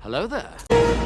Hello there.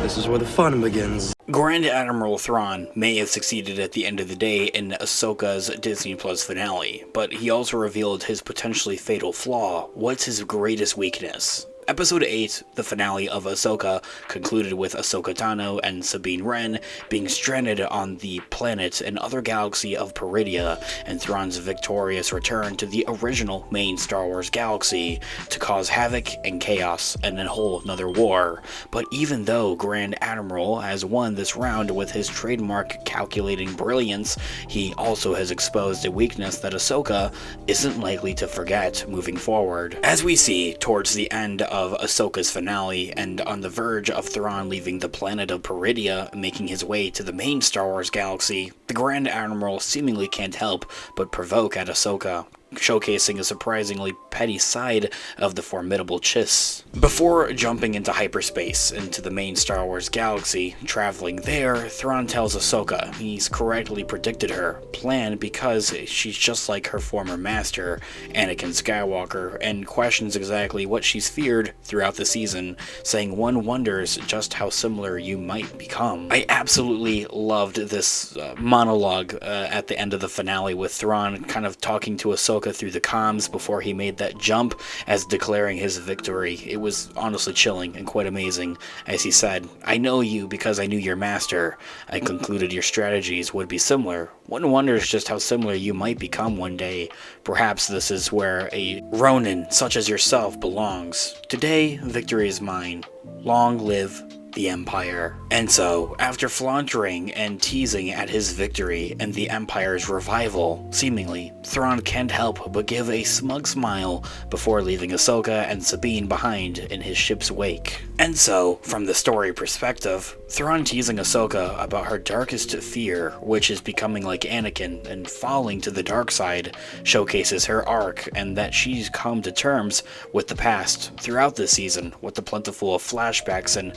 This is where the fun begins. Grand Admiral Thrawn may have succeeded at the end of the day in Ahsoka's Disney Plus finale, but he also revealed his potentially fatal flaw. What's his greatest weakness? Episode 8, the finale of Ahsoka, concluded with Ahsoka Tano and Sabine Wren being stranded on the planet and other galaxy of Peridea, and Thrawn's victorious return to the original main Star Wars galaxy to cause havoc and chaos and a whole nother war. But even though Grand Admiral has won this round with his trademark calculating brilliance, he also has exposed a weakness that Ahsoka isn't likely to forget moving forward. As we see towards the end of Ahsoka's finale, and on the verge of Thrawn leaving the planet of Peridea, making his way to the main Star Wars galaxy, the Grand Admiral seemingly can't help but provoke at Ahsoka, showcasing a surprisingly petty side of the formidable Chiss. Before jumping into hyperspace, into the main Star Wars galaxy, traveling there, Thrawn tells Ahsoka he's correctly predicted her plan because she's just like her former master, Anakin Skywalker, and questions exactly what she's feared throughout the season, saying one wonders just how similar you might become. I absolutely loved this monologue at the end of the finale with Thrawn kind of talking to Ahsoka through the comms before he made that jump as declaring his victory. It was honestly chilling and quite amazing as he said, "I know you because I knew your master. I concluded your strategies would be similar. One wonders just how similar you might become one day. Perhaps this is where a Ronin such as yourself belongs. Today, victory is mine. Long live the Empire." And so, after flauntering and teasing at his victory and the Empire's revival, seemingly, Thrawn can't help but give a smug smile before leaving Ahsoka and Sabine behind in his ship's wake. And so, from the story perspective, Thrawn teasing Ahsoka about her darkest fear, which is becoming like Anakin and falling to the dark side, showcases her arc and that she's come to terms with the past throughout this season, with the plentiful of flashbacks and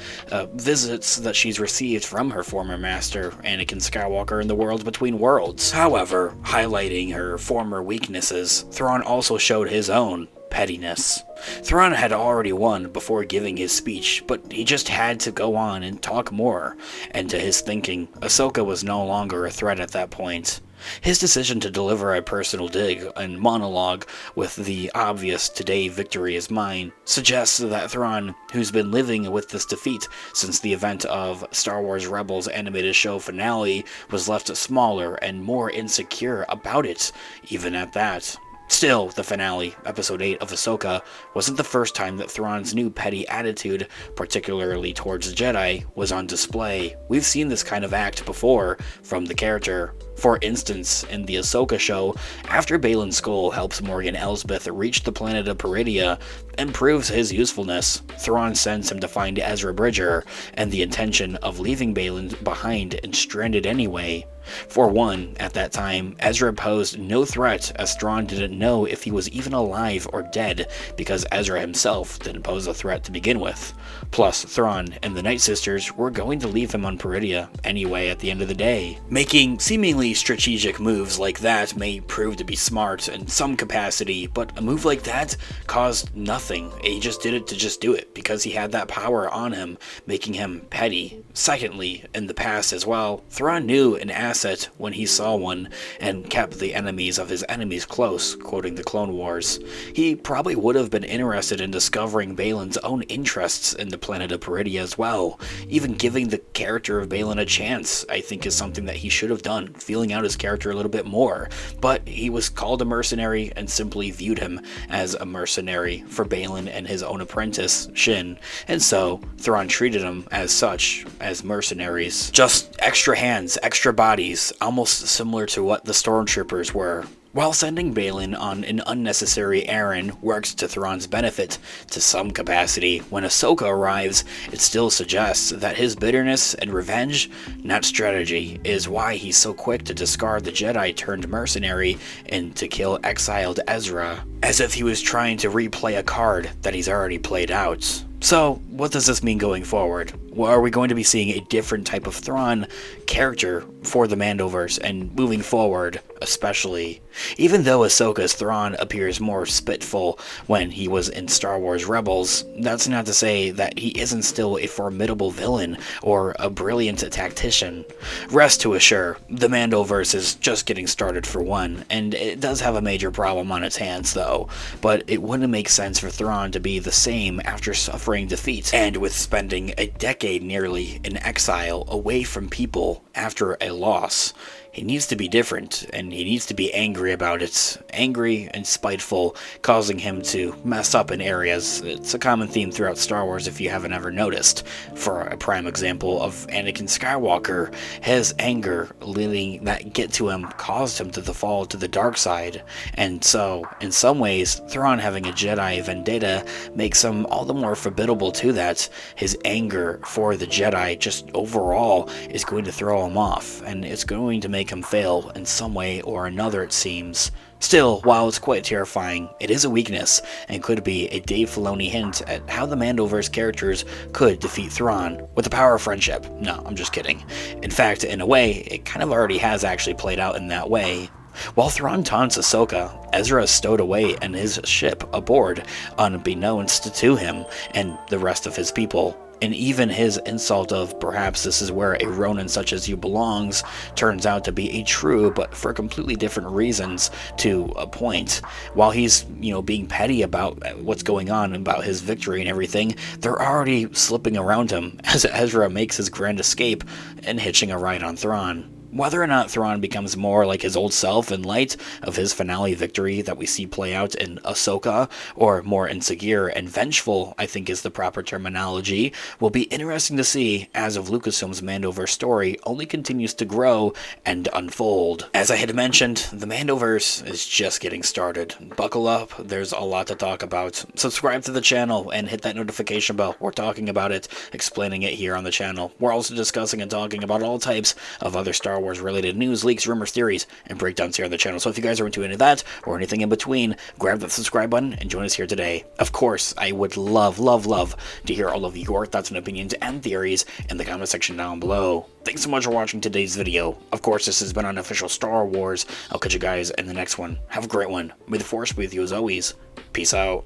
visits that she's received from her former master, Anakin Skywalker, in the World Between Worlds. However, highlighting her former weaknesses, Thrawn also showed his own pettiness. Thrawn had already won before giving his speech, but he just had to go on and talk more, and to his thinking, Ahsoka was no longer a threat at that point. His decision to deliver a personal dig and monologue with the obvious "today victory is mine" suggests that Thrawn, who's been living with this defeat since the event of Star Wars Rebels animated show finale, was left smaller and more insecure about it, even at that. Still, the finale, Episode 8 of Ahsoka, wasn't the first time that Thrawn's new petty attitude, particularly towards the Jedi, was on display. We've seen this kind of act before from the character. For instance, in the Ahsoka show, after Baylan Skoll helps Morgan Elsbeth reach the planet of Peridea and proves his usefulness, Thrawn sends him to find Ezra Bridger, and the intention of leaving Baylan behind and stranded anyway. For one, at that time, Ezra posed no threat as Thrawn didn't know if he was even alive or dead because Ezra himself didn't pose a threat to begin with. Plus, Thrawn and the Night Sisters were going to leave him on Peridea anyway at the end of the day. Making seemingly strategic moves like that may prove to be smart in some capacity, but a move like that caused nothing. He just did it to just do it because he had that power on him, making him petty. Secondly, in the past as well, Thrawn knew an asset when he saw one and kept the enemies of his enemies close, quoting the Clone Wars. He probably would have been interested in discovering Baylan's own interests in the planet of Peridea as well. Even giving the character of Baylan a chance, I think, is something that he should have done, feeling out his character a little bit more. But he was called a mercenary and simply viewed him as a mercenary for Baylan and his own apprentice, Shin, and so Thrawn treated him as such, as mercenaries. Just extra hands, extra bodies, almost similar to what the stormtroopers were. While sending Baylan on an unnecessary errand works to Thrawn's benefit to some capacity, when Ahsoka arrives, it still suggests that his bitterness and revenge, not strategy, is why he's so quick to discard the Jedi turned mercenary and to kill exiled Ezra, as if he was trying to replay a card that he's already played out. So, what does this mean going forward? Well, are we going to be seeing a different type of Thrawn character for the Mandoverse and moving forward, especially? Even though Ahsoka's Thrawn appears more spiteful when he was in Star Wars Rebels, that's not to say that he isn't still a formidable villain or a brilliant tactician. Rest to assure, the Mandoverse is just getting started for one, and it does have a major problem on its hands though, but it wouldn't make sense for Thrawn to be the same after suffering defeat, and with spending a decade nearly in exile away from people after a loss. He needs to be different, and he needs to be angry about it. Angry and spiteful, causing him to mess up in areas. It's a common theme throughout Star Wars if you haven't ever noticed. For a prime example of Anakin Skywalker, his anger letting that get to him caused him to fall to the dark side. And so, in some ways, Thrawn having a Jedi vendetta makes him all the more formidable to that. His anger for the Jedi just overall is going to throw him off, and it's going to make him fail in some way or another, it seems. Still, while it's quite terrifying, it is a weakness, and could be a Dave Filoni hint at how the Mandoverse characters could defeat Thrawn with the power of friendship. No, I'm just kidding. In fact, in a way, it kind of already has actually played out in that way. While Thrawn taunts Ahsoka, Ezra is stowed away in his ship aboard, unbeknownst to him and the rest of his people. And even his insult of perhaps this is where a Ronin such as you belongs turns out to be a true, but for completely different reasons, to a point. While he's, being petty about what's going on, about his victory and everything, they're already slipping around him as Ezra makes his grand escape and hitching a ride on Thrawn. Whether or not Thrawn becomes more like his old self in light of his finale victory that we see play out in Ahsoka, or more insecure and vengeful, I think is the proper terminology, will be interesting to see as of Lucasfilm's Mandoverse story only continues to grow and unfold. As I had mentioned, the Mandoverse is just getting started. Buckle up, there's a lot to talk about. Subscribe to the channel and hit that notification bell. We're talking about it, explaining it here on the channel. We're also discussing and talking about all types of other Star Wars related news, leaks, rumors, theories, and breakdowns here on the channel. So if you guys are into any of that, or anything in between, grab that subscribe button and join us here today. Of course, I would love to hear all of your thoughts and opinions and theories in the comment section down below. Thanks so much for watching today's video. Of course, this has been Unofficial Star Wars. I'll catch you guys in the next one. Have a great one. May the Force be with you as always. Peace out.